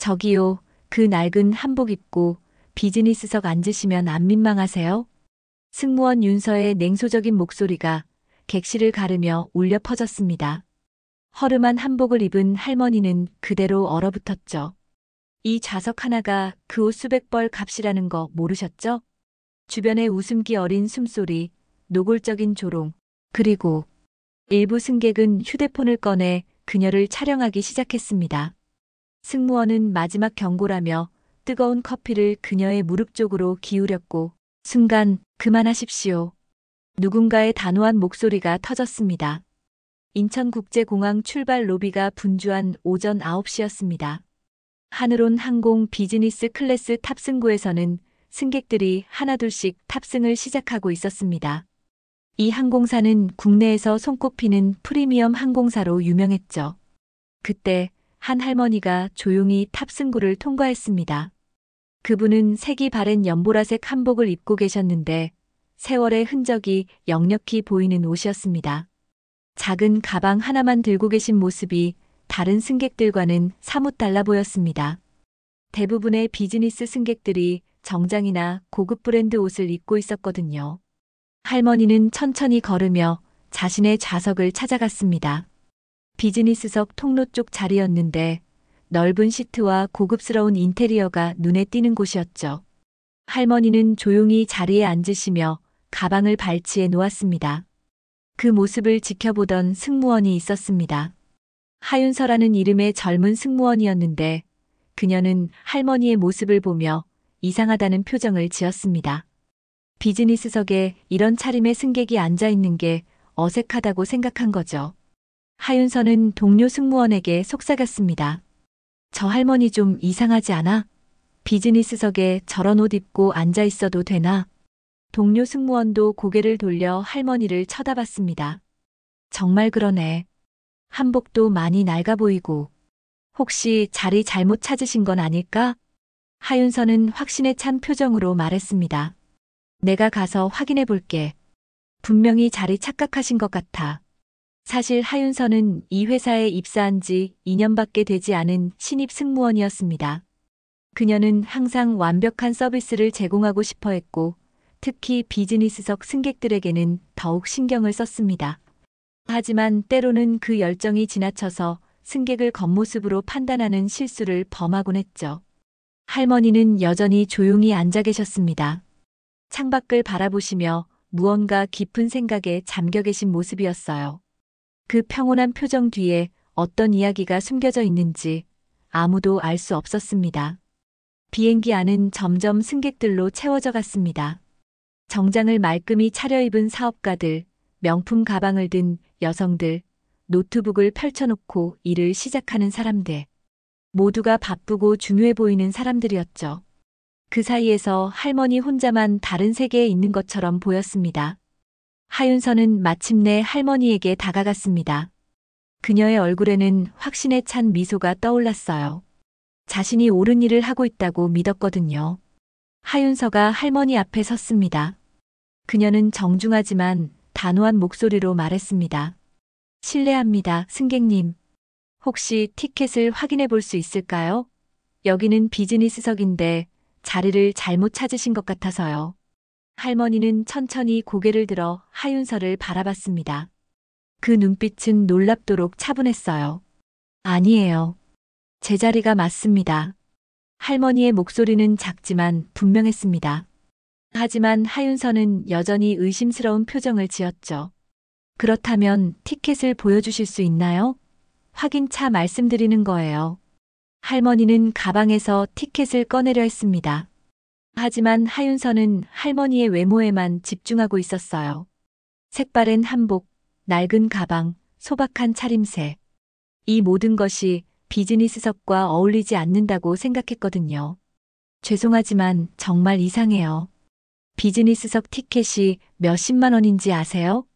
저기요, 그 낡은 한복 입고 비즈니스석 앉으시면 안 민망하세요? 승무원 윤서의 냉소적인 목소리가 객실을 가르며 울려 퍼졌습니다. 허름한 한복을 입은 할머니는 그대로 얼어붙었죠. 이 좌석 하나가 그 옷 수백 벌 값이라는 거 모르셨죠? 주변의 웃음기 어린 숨소리, 노골적인 조롱, 그리고 일부 승객은 휴대폰을 꺼내 그녀를 촬영하기 시작했습니다. 승무원은 마지막 경고라며 뜨거운 커피를 그녀의 무릎 쪽으로 기울였고 순간 그만하십시오. 누군가의 단호한 목소리가 터졌습니다. 인천국제공항 출발 로비가 분주한 오전 9시였습니다. 하늘온 항공 비즈니스 클래스 탑승구에서는 승객들이 하나둘씩 탑승을 시작하고 있었습니다. 이 항공사는 국내에서 손꼽히는 프리미엄 항공사로 유명했죠. 그때 한 할머니가 조용히 탑승구를 통과했습니다. 그분은 색이 바랜 연보라색 한복을 입고 계셨는데 세월의 흔적이 역력히 보이는 옷이었습니다. 작은 가방 하나만 들고 계신 모습이 다른 승객들과는 사뭇 달라 보였습니다. 대부분의 비즈니스 승객들이 정장이나 고급 브랜드 옷을 입고 있었거든요. 할머니는 천천히 걸으며 자신의 좌석을 찾아갔습니다. 비즈니스석 통로 쪽 자리였는데 넓은 시트와 고급스러운 인테리어가 눈에 띄는 곳이었죠. 할머니는 조용히 자리에 앉으시며 가방을 발치해 놓았습니다. 그 모습을 지켜보던 승무원이 있었습니다. 하윤서라는 이름의 젊은 승무원이었는데 그녀는 할머니의 모습을 보며 이상하다는 표정을 지었습니다. 비즈니스석에 이런 차림의 승객이 앉아 있는 게 어색하다고 생각한 거죠. 하윤서는 동료 승무원에게 속삭였습니다. 저 할머니 좀 이상하지 않아? 비즈니스석에 저런 옷 입고 앉아 있어도 되나? 동료 승무원도 고개를 돌려 할머니를 쳐다봤습니다. 정말 그러네. 한복도 많이 낡아 보이고. 혹시 자리 잘못 찾으신 건 아닐까? 하윤서는 확신에 찬 표정으로 말했습니다. 내가 가서 확인해 볼게. 분명히 자리 착각하신 것 같아. 사실 하윤서는 이 회사에 입사한 지 2년밖에 되지 않은 신입 승무원이었습니다. 그녀는 항상 완벽한 서비스를 제공하고 싶어 했고, 특히 비즈니스석 승객들에게는 더욱 신경을 썼습니다. 하지만 때로는 그 열정이 지나쳐서 승객을 겉모습으로 판단하는 실수를 범하곤 했죠. 할머니는 여전히 조용히 앉아 계셨습니다. 창밖을 바라보시며 무언가 깊은 생각에 잠겨 계신 모습이었어요. 그 평온한 표정 뒤에 어떤 이야기가 숨겨져 있는지 아무도 알 수 없었습니다. 비행기 안은 점점 승객들로 채워져 갔습니다. 정장을 말끔히 차려입은 사업가들, 명품 가방을 든 여성들, 노트북을 펼쳐놓고 일을 시작하는 사람들. 모두가 바쁘고 중요해 보이는 사람들이었죠. 그 사이에서 할머니 혼자만 다른 세계에 있는 것처럼 보였습니다. 하윤서는 마침내 할머니에게 다가갔습니다. 그녀의 얼굴에는 확신에 찬 미소가 떠올랐어요. 자신이 옳은 일을 하고 있다고 믿었거든요. 하윤서가 할머니 앞에 섰습니다. 그녀는 정중하지만 단호한 목소리로 말했습니다. 실례합니다, 승객님. 혹시 티켓을 확인해 볼 수 있을까요? 여기는 비즈니스석인데 자리를 잘못 찾으신 것 같아서요. 할머니는 천천히 고개를 들어 하윤서를 바라봤습니다. 그 눈빛은 놀랍도록 차분했어요. 아니에요. 제 자리가 맞습니다. 할머니의 목소리는 작지만 분명했습니다. 하지만 하윤서는 여전히 의심스러운 표정을 지었죠. 그렇다면 티켓을 보여주실 수 있나요? 확인차 말씀드리는 거예요. 할머니는 가방에서 티켓을 꺼내려 했습니다. 하지만 하윤서는 할머니의 외모에만 집중하고 있었어요. 색바랜 한복, 낡은 가방, 소박한 차림새. 이 모든 것이 비즈니스석과 어울리지 않는다고 생각했거든요. 죄송하지만 정말 이상해요. 비즈니스석 티켓이 몇십만 원인지 아세요?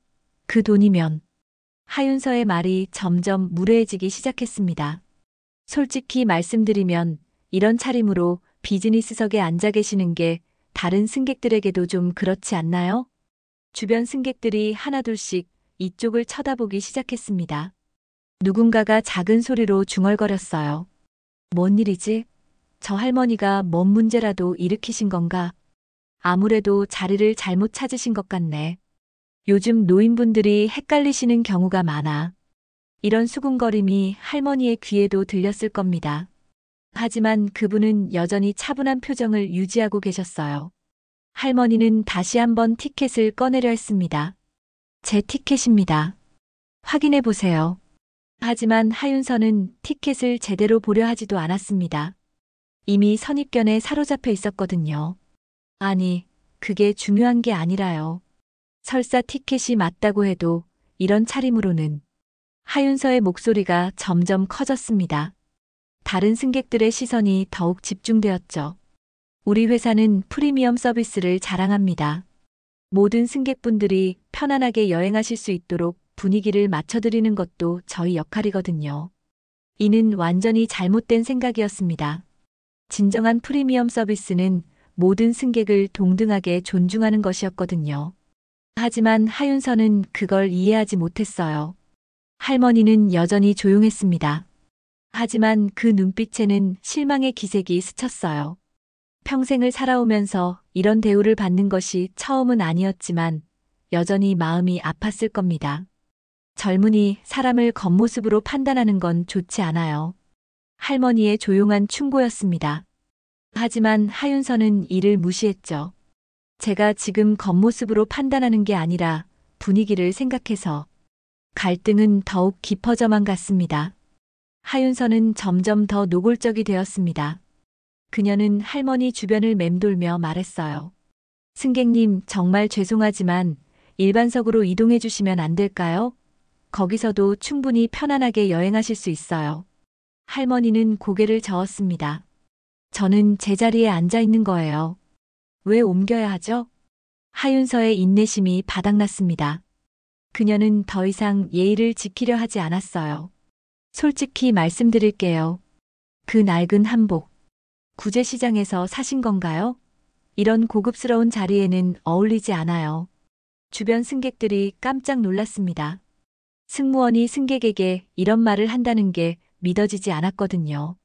그 돈이면. 하윤서의 말이 점점 무례해지기 시작했습니다. 솔직히 말씀드리면 이런 차림으로 비즈니스석에 앉아 계시는 게 다른 승객들에게도 좀 그렇지 않나요? 주변 승객들이 하나둘씩 이쪽을 쳐다보기 시작했습니다. 누군가가 작은 소리로 중얼거렸어요. 뭔 일이지? 저 할머니가 뭔 문제라도 일으키신 건가? 아무래도 자리를 잘못 찾으신 것 같네. 요즘 노인분들이 헷갈리시는 경우가 많아. 이런 수군거림이 할머니의 귀에도 들렸을 겁니다. 하지만 그분은 여전히 차분한 표정을 유지하고 계셨어요. 할머니는 다시 한번 티켓을 꺼내려 했습니다. 제 티켓입니다. 확인해 보세요. 하지만 하윤서는 티켓을 제대로 보려 하지도 않았습니다. 이미 선입견에 사로잡혀 있었거든요. 아니, 그게 중요한 게 아니라요. 설사 티켓이 맞다고 해도 이런 차림으로는. 하윤서의 목소리가 점점 커졌습니다. 다른 승객들의 시선이 더욱 집중되었죠. 우리 회사는 프리미엄 서비스를 자랑합니다. 모든 승객분들이 편안하게 여행하실 수 있도록 분위기를 맞춰드리는 것도 저희 역할이거든요. 이는 완전히 잘못된 생각이었습니다. 진정한 프리미엄 서비스는 모든 승객을 동등하게 존중하는 것이었거든요. 하지만 하윤서는 그걸 이해하지 못했어요. 할머니는 여전히 조용했습니다. 하지만 그 눈빛에는 실망의 기색이 스쳤어요. 평생을 살아오면서 이런 대우를 받는 것이 처음은 아니었지만 여전히 마음이 아팠을 겁니다. 젊은이 사람을 겉모습으로 판단하는 건 좋지 않아요. 할머니의 조용한 충고였습니다. 하지만 하윤서는 이를 무시했죠. 제가 지금 겉모습으로 판단하는 게 아니라 분위기를 생각해서. 갈등은 더욱 깊어져만 갔습니다. 하윤서는 점점 더 노골적이 되었습니다. 그녀는 할머니 주변을 맴돌며 말했어요. 승객님, 정말 죄송하지만 일반석으로 이동해 주시면 안 될까요? 거기서도 충분히 편안하게 여행하실 수 있어요. 할머니는 고개를 저었습니다. 저는 제자리에 앉아 있는 거예요. 왜 옮겨야 하죠? 하윤서의 인내심이 바닥났습니다. 그녀는 더 이상 예의를 지키려 하지 않았어요. 솔직히 말씀드릴게요. 그 낡은 한복, 구제시장에서 사신 건가요? 이런 고급스러운 자리에는 어울리지 않아요. 주변 승객들이 깜짝 놀랐습니다. 승무원이 승객에게 이런 말을 한다는 게 믿어지지 않았거든요.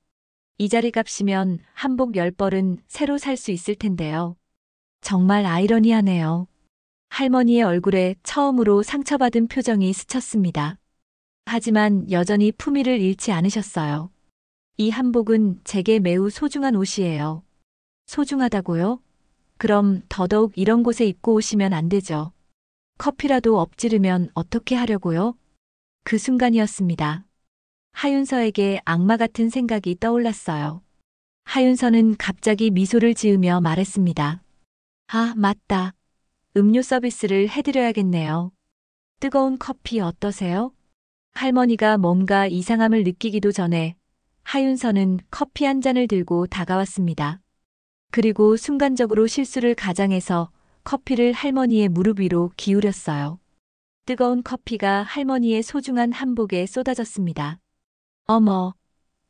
이 자리 값이면 한복 10벌은 새로 살 수 있을 텐데요. 정말 아이러니하네요. 할머니의 얼굴에 처음으로 상처받은 표정이 스쳤습니다. 하지만 여전히 품위를 잃지 않으셨어요. 이 한복은 제게 매우 소중한 옷이에요. 소중하다고요? 그럼 더더욱 이런 곳에 입고 오시면 안 되죠. 커피라도 엎지르면 어떻게 하려고요? 그 순간이었습니다. 하윤서에게 악마 같은 생각이 떠올랐어요. 하윤서는 갑자기 미소를 지으며 말했습니다. 아, 맞다. 음료 서비스를 해드려야겠네요. 뜨거운 커피 어떠세요? 할머니가 뭔가 이상함을 느끼기도 전에 하윤서는 커피 한 잔을 들고 다가왔습니다. 그리고 순간적으로 실수를 가장해서 커피를 할머니의 무릎 위로 기울였어요. 뜨거운 커피가 할머니의 소중한 한복에 쏟아졌습니다. 어머,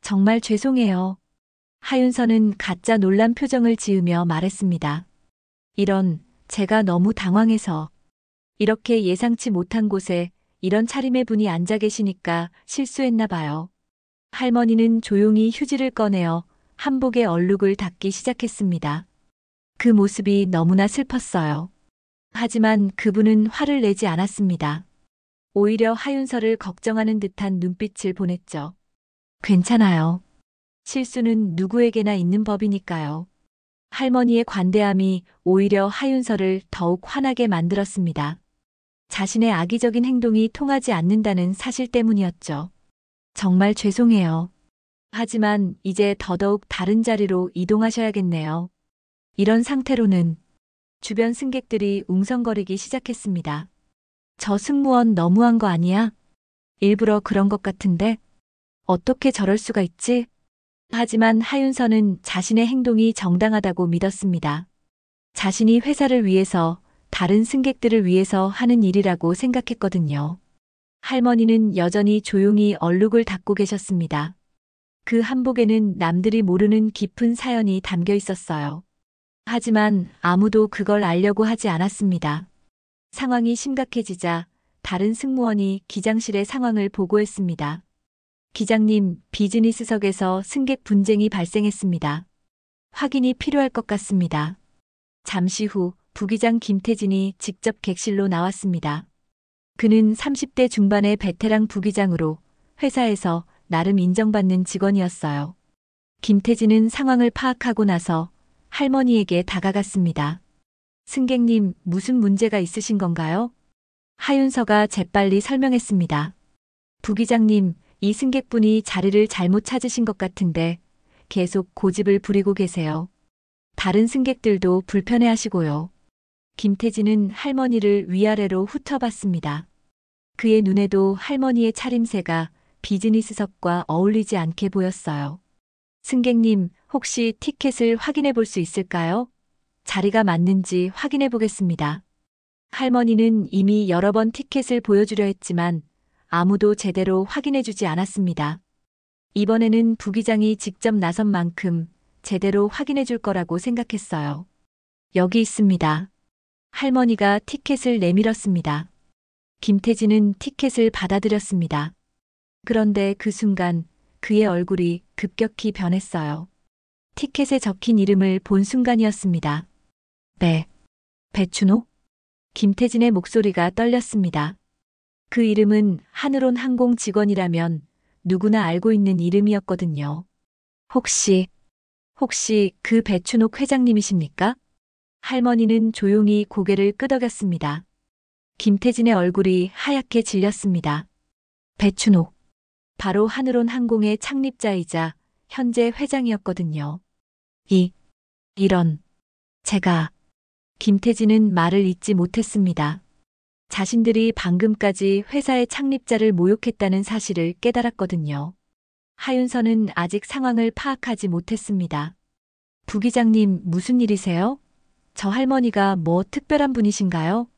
정말 죄송해요. 하윤서는 가짜 놀란 표정을 지으며 말했습니다. 이런, 제가 너무 당황해서. 이렇게 예상치 못한 곳에 이런 차림의 분이 앉아 계시니까 실수했나 봐요. 할머니는 조용히 휴지를 꺼내어 한복의 얼룩을 닦기 시작했습니다. 그 모습이 너무나 슬펐어요. 하지만 그분은 화를 내지 않았습니다. 오히려 하윤서를 걱정하는 듯한 눈빛을 보냈죠. 괜찮아요. 실수는 누구에게나 있는 법이니까요. 할머니의 관대함이 오히려 하윤서를 더욱 화나게 만들었습니다. 자신의 악의적인 행동이 통하지 않는다는 사실 때문이었죠. 정말 죄송해요. 하지만 이제 더더욱 다른 자리로 이동하셔야겠네요. 이런 상태로는 주변 승객들이 웅성거리기 시작했습니다. 저 승무원 너무한 거 아니야? 일부러 그런 것 같은데? 어떻게 저럴 수가 있지? 하지만 하윤서는 자신의 행동이 정당하다고 믿었습니다. 자신이 회사를 위해서, 다른 승객들을 위해서 하는 일이라고 생각했거든요. 할머니는 여전히 조용히 얼룩을 닦고 계셨습니다. 그 한복에는 남들이 모르는 깊은 사연이 담겨 있었어요. 하지만 아무도 그걸 알려고 하지 않았습니다. 상황이 심각해지자 다른 승무원이 기장실의 상황을 보고했습니다. 기장님, 비즈니스석에서 승객 분쟁이 발생했습니다. 확인이 필요할 것 같습니다. 잠시 후 부기장 김태진이 직접 객실로 나왔습니다. 그는 30대 중반의 베테랑 부기장으로 회사에서 나름 인정받는 직원이었어요. 김태진은 상황을 파악하고 나서 할머니에게 다가갔습니다. 승객님, 무슨 문제가 있으신 건가요? 하윤서가 재빨리 설명했습니다. 부기장님, 이 승객분이 자리를 잘못 찾으신 것 같은데 계속 고집을 부리고 계세요. 다른 승객들도 불편해하시고요. 김태진은 할머니를 위아래로 훑어봤습니다. 그의 눈에도 할머니의 차림새가 비즈니스석과 어울리지 않게 보였어요. 승객님, 혹시 티켓을 확인해 볼 수 있을까요? 자리가 맞는지 확인해 보겠습니다. 할머니는 이미 여러 번 티켓을 보여주려 했지만 아무도 제대로 확인해 주지 않았습니다. 이번에는 부기장이 직접 나선 만큼 제대로 확인해 줄 거라고 생각했어요. 여기 있습니다. 할머니가 티켓을 내밀었습니다. 김태진은 티켓을 받아들였습니다. 그런데 그 순간 그의 얼굴이 급격히 변했어요. 티켓에 적힌 이름을 본 순간이었습니다. 배춘옥? 김태진의 목소리가 떨렸습니다. 그 이름은 한으론 항공 직원이라면 누구나 알고 있는 이름이었거든요. 혹시 그 배춘옥 회장님이십니까? 할머니는 조용히 고개를 끄덕였습니다. 김태진의 얼굴이 하얗게 질렸습니다. 배춘옥. 바로 한으론 항공의 창립자이자 현재 회장이었거든요. 이런. 제가. 김태진은 말을 잇지 못했습니다. 자신들이 방금까지 회사의 창립자를 모욕했다는 사실을 깨달았거든요. 하윤서는 아직 상황을 파악하지 못했습니다. 부기장님, 무슨 일이세요? 저 할머니가 뭐 특별한 분이신가요?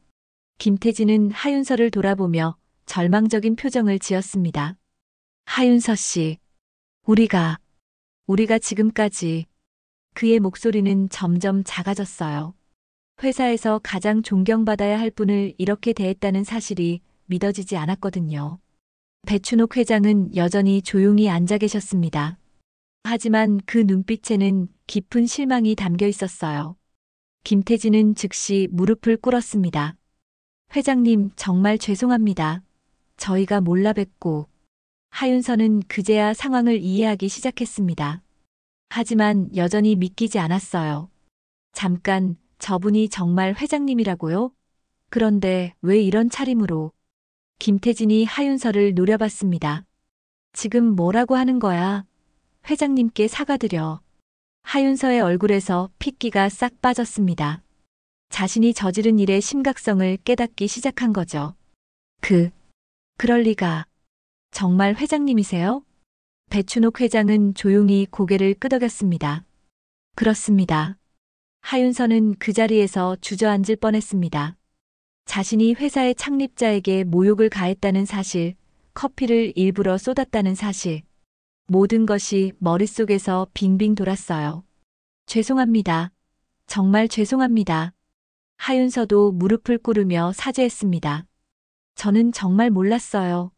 김태진은 하윤서를 돌아보며 절망적인 표정을 지었습니다. 하윤서 씨, 우리가 지금까지. 그의 목소리는 점점 작아졌어요. 회사에서 가장 존경받아야 할 분을 이렇게 대했다는 사실이 믿어지지 않았거든요. 배춘옥 회장은 여전히 조용히 앉아 계셨습니다. 하지만 그 눈빛에는 깊은 실망이 담겨 있었어요. 김태진은 즉시 무릎을 꿇었습니다. 회장님, 정말 죄송합니다. 저희가 몰라 뵙고. 하윤서는 그제야 상황을 이해하기 시작했습니다. 하지만 여전히 믿기지 않았어요. 잠깐, 저분이 정말 회장님이라고요? 그런데 왜 이런 차림으로? 김태진이 하윤서를 노려봤습니다. 지금 뭐라고 하는 거야? 회장님께 사과드려. 하윤서의 얼굴에서 핏기가 싹 빠졌습니다. 자신이 저지른 일의 심각성을 깨닫기 시작한 거죠. 그럴 리가. 정말 회장님이세요? 배춘옥 회장은 조용히 고개를 끄덕였습니다. 그렇습니다. 하윤서는 그 자리에서 주저앉을 뻔했습니다. 자신이 회사의 창립자에게 모욕을 가했다는 사실, 커피를 일부러 쏟았다는 사실, 모든 것이 머릿속에서 빙빙 돌았어요. 죄송합니다. 정말 죄송합니다. 하윤서도 무릎을 꿇으며 사죄했습니다. 저는 정말 몰랐어요.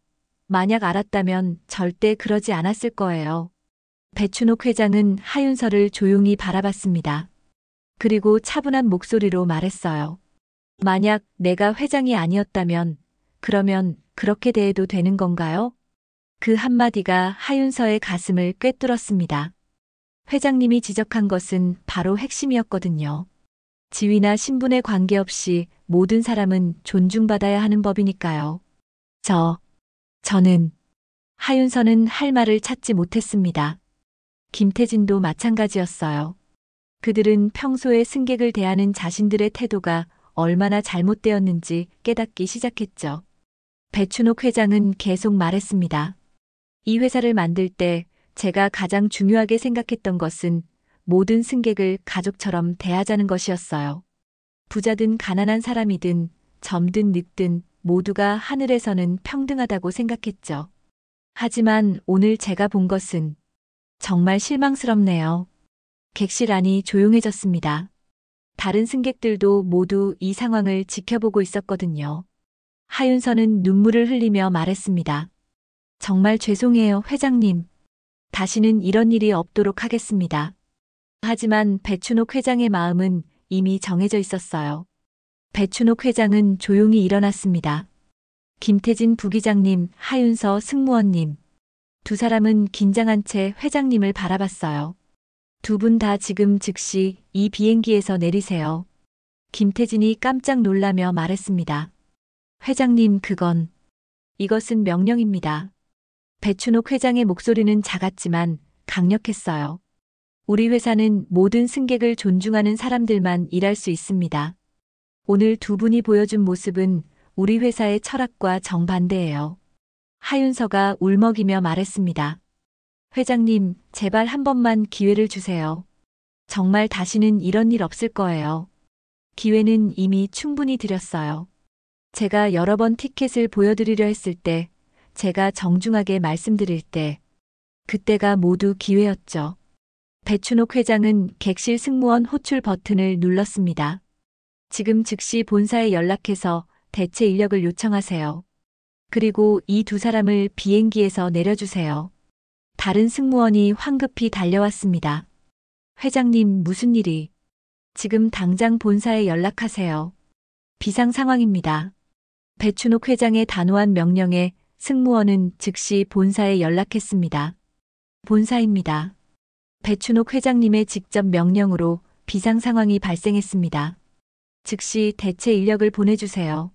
만약 알았다면 절대 그러지 않았을 거예요. 배춘옥 회장은 하윤서를 조용히 바라봤습니다. 그리고 차분한 목소리로 말했어요. 만약 내가 회장이 아니었다면, 그러면 그렇게 대해도 되는 건가요? 그 한마디가 하윤서의 가슴을 꿰뚫었습니다. 회장님이 지적한 것은 바로 핵심이었거든요. 지위나 신분에 관계없이 모든 사람은 존중받아야 하는 법이니까요. 저는, 하윤서는 할 말을 찾지 못했습니다. 김태진도 마찬가지였어요. 그들은 평소에 승객을 대하는 자신들의 태도가 얼마나 잘못되었는지 깨닫기 시작했죠. 배춘옥 회장은 계속 말했습니다. 이 회사를 만들 때 제가 가장 중요하게 생각했던 것은 모든 승객을 가족처럼 대하자는 것이었어요. 부자든 가난한 사람이든 젊든 늙든 모두가 하늘에서는 평등하다고 생각했죠. 하지만 오늘 제가 본 것은 정말 실망스럽네요. 객실 안이 조용해졌습니다. 다른 승객들도 모두 이 상황을 지켜보고 있었거든요. 하윤서는 눈물을 흘리며 말했습니다. 정말 죄송해요, 회장님. 다시는 이런 일이 없도록 하겠습니다. 하지만 배춘옥 회장의 마음은 이미 정해져 있었어요. 배춘옥 회장은 조용히 일어났습니다. 김태진 부기장님, 하윤서 승무원님. 두 사람은 긴장한 채 회장님을 바라봤어요. 두 분 다 지금 즉시 이 비행기에서 내리세요. 김태진이 깜짝 놀라며 말했습니다. 회장님, 이것은 명령입니다. 배춘옥 회장의 목소리는 작았지만 강력했어요. 우리 회사는 모든 승객을 존중하는 사람들만 일할 수 있습니다. 오늘 두 분이 보여준 모습은 우리 회사의 철학과 정반대예요. 하윤서가 울먹이며 말했습니다. 회장님, 제발 한 번만 기회를 주세요. 정말 다시는 이런 일 없을 거예요. 기회는 이미 충분히 드렸어요. 제가 여러 번 티켓을 보여드리려 했을 때, 제가 정중하게 말씀드릴 때, 그때가 모두 기회였죠. 배춘옥 회장은 객실 승무원 호출 버튼을 눌렀습니다. 지금 즉시 본사에 연락해서 대체 인력을 요청하세요. 그리고 이 두 사람을 비행기에서 내려주세요. 다른 승무원이 황급히 달려왔습니다. 회장님, 무슨 일이? 지금 당장 본사에 연락하세요. 비상 상황입니다. 배춘옥 회장의 단호한 명령에 승무원은 즉시 본사에 연락했습니다. 본사입니다. 배춘옥 회장님의 직접 명령으로 비상 상황이 발생했습니다. 즉시 대체 인력을 보내주세요.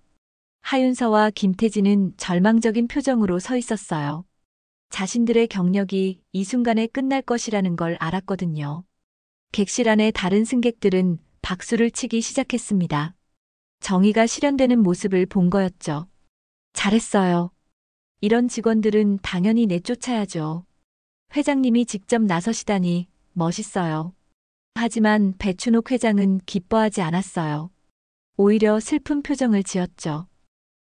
하윤서와 김태진은 절망적인 표정으로 서 있었어요. 자신들의 경력이 이 순간에 끝날 것이라는 걸 알았거든요. 객실 안의 다른 승객들은 박수를 치기 시작했습니다. 정의가 실현되는 모습을 본 거였죠. 잘했어요. 이런 직원들은 당연히 내쫓아야죠. 회장님이 직접 나서시다니 멋있어요. 하지만 배춘옥 회장은 기뻐하지 않았어요. 오히려 슬픈 표정을 지었죠.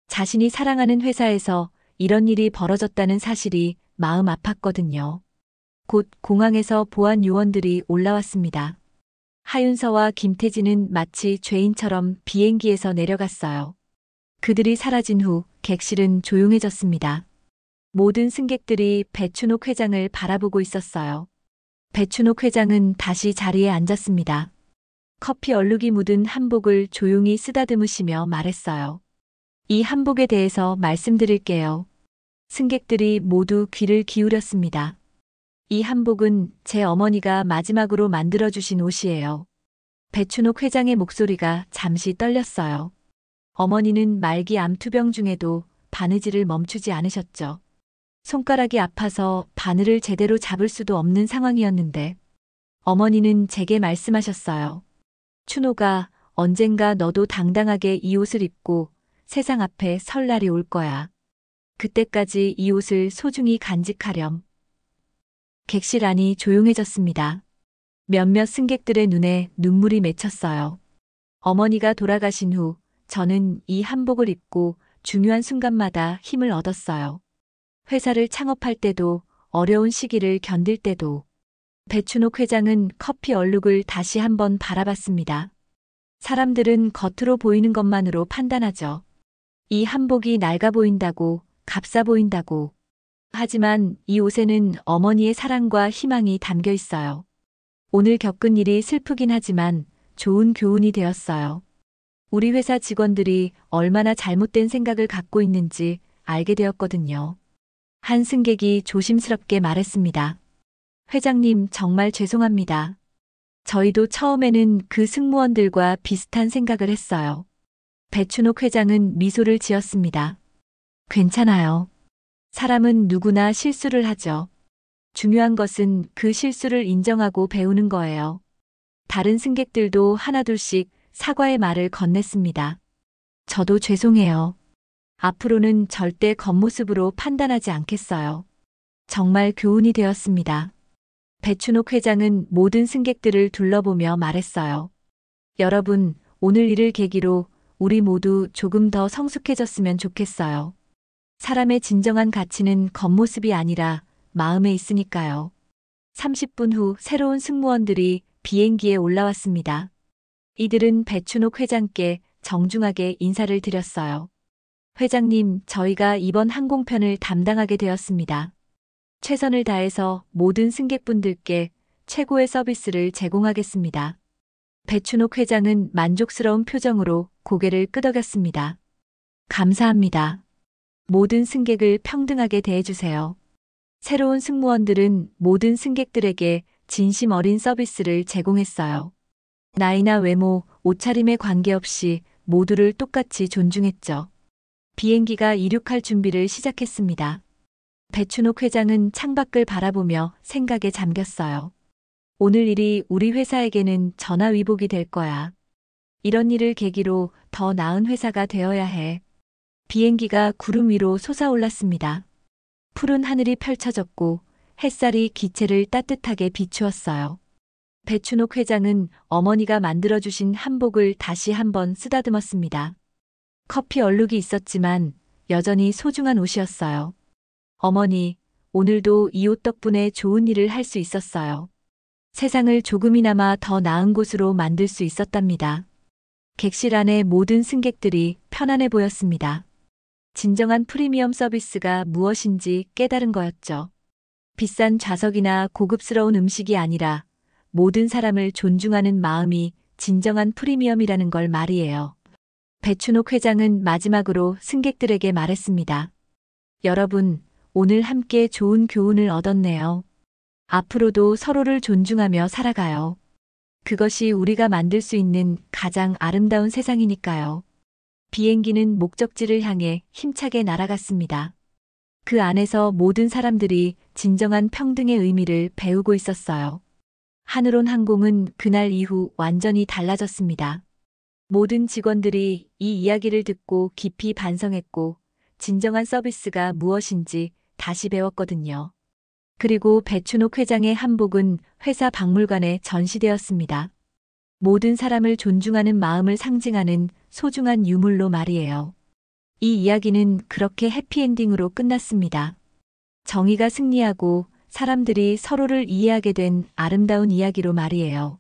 자신이 사랑하는 회사에서 이런 일이 벌어졌다는 사실이 마음 아팠거든요. 곧 공항에서 보안 요원들이 올라왔습니다. 하윤서와 김태진은 마치 죄인처럼 비행기에서 내려갔어요. 그들이 사라진 후 객실은 조용해졌습니다. 모든 승객들이 배춘옥 회장을 바라보고 있었어요. 배춘옥 회장은 다시 자리에 앉았습니다. 커피 얼룩이 묻은 한복을 조용히 쓰다듬으시며 말했어요. 이 한복에 대해서 말씀드릴게요. 승객들이 모두 귀를 기울였습니다. 이 한복은 제 어머니가 마지막으로 만들어주신 옷이에요. 배춘옥 회장의 목소리가 잠시 떨렸어요. 어머니는 말기 암투병 중에도 바느질을 멈추지 않으셨죠. 손가락이 아파서 바늘을 제대로 잡을 수도 없는 상황이었는데 어머니는 제게 말씀하셨어요. 춘호가 언젠가 너도 당당하게 이 옷을 입고 세상 앞에 설 날이 올 거야. 그때까지 이 옷을 소중히 간직하렴. 객실 안이 조용해졌습니다. 몇몇 승객들의 눈에 눈물이 맺혔어요. 어머니가 돌아가신 후 저는 이 한복을 입고 중요한 순간마다 힘을 얻었어요. 회사를 창업할 때도 어려운 시기를 견딜 때도. 배춘옥 회장은 커피 얼룩을 다시 한번 바라봤습니다. 사람들은 겉으로 보이는 것만으로 판단하죠. 이 한복이 낡아 보인다고, 값싸 보인다고. 하지만 이 옷에는 어머니의 사랑과 희망이 담겨 있어요. 오늘 겪은 일이 슬프긴 하지만 좋은 교훈이 되었어요. 우리 회사 직원들이 얼마나 잘못된 생각을 갖고 있는지 알게 되었거든요. 한 승객이 조심스럽게 말했습니다. 회장님, 정말 죄송합니다. 저희도 처음에는 그 승무원들과 비슷한 생각을 했어요. 배춘옥 회장은 미소를 지었습니다. 괜찮아요. 사람은 누구나 실수를 하죠. 중요한 것은 그 실수를 인정하고 배우는 거예요. 다른 승객들도 하나둘씩 사과의 말을 건넸습니다. 저도 죄송해요. 앞으로는 절대 겉모습으로 판단하지 않겠어요. 정말 교훈이 되었습니다. 배춘옥 회장은 모든 승객들을 둘러보며 말했어요. 여러분, 오늘 일을 계기로 우리 모두 조금 더 성숙해졌으면 좋겠어요. 사람의 진정한 가치는 겉모습이 아니라 마음에 있으니까요. 30분 후 새로운 승무원들이 비행기에 올라왔습니다. 이들은 배춘옥 회장께 정중하게 인사를 드렸어요. 회장님, 저희가 이번 항공편을 담당하게 되었습니다. 최선을 다해서 모든 승객분들께 최고의 서비스를 제공하겠습니다. 배춘옥 회장은 만족스러운 표정으로 고개를 끄덕였습니다. 감사합니다. 모든 승객을 평등하게 대해주세요. 새로운 승무원들은 모든 승객들에게 진심 어린 서비스를 제공했어요. 나이나 외모, 옷차림에 관계없이 모두를 똑같이 존중했죠. 비행기가 이륙할 준비를 시작했습니다. 배춘옥 회장은 창밖을 바라보며 생각에 잠겼어요. 오늘 일이 우리 회사에게는 전화위복이 될 거야. 이런 일을 계기로 더 나은 회사가 되어야 해. 비행기가 구름 위로 솟아올랐습니다. 푸른 하늘이 펼쳐졌고 햇살이 기체를 따뜻하게 비추었어요. 배춘옥 회장은 어머니가 만들어주신 한복을 다시 한번 쓰다듬었습니다. 커피 얼룩이 있었지만 여전히 소중한 옷이었어요. 어머니, 오늘도 이 옷 덕분에 좋은 일을 할 수 있었어요. 세상을 조금이나마 더 나은 곳으로 만들 수 있었답니다. 객실 안의 모든 승객들이 편안해 보였습니다. 진정한 프리미엄 서비스가 무엇인지 깨달은 거였죠. 비싼 좌석이나 고급스러운 음식이 아니라 모든 사람을 존중하는 마음이 진정한 프리미엄이라는 걸 말이에요. 배춘옥 회장은 마지막으로 승객들에게 말했습니다. 여러분, 오늘 함께 좋은 교훈을 얻었네요. 앞으로도 서로를 존중하며 살아가요. 그것이 우리가 만들 수 있는 가장 아름다운 세상이니까요. 비행기는 목적지를 향해 힘차게 날아갔습니다. 그 안에서 모든 사람들이 진정한 평등의 의미를 배우고 있었어요. 하늘온 항공은 그날 이후 완전히 달라졌습니다. 모든 직원들이 이 이야기를 듣고 깊이 반성했고 진정한 서비스가 무엇인지 다시 배웠거든요. 그리고 배춘옥 회장의 한복은 회사 박물관에 전시되었습니다. 모든 사람을 존중하는 마음을 상징하는 소중한 유물로 말이에요. 이 이야기는 그렇게 해피엔딩으로 끝났습니다. 정의가 승리하고 사람들이 서로를 이해하게 된 아름다운 이야기로 말이에요.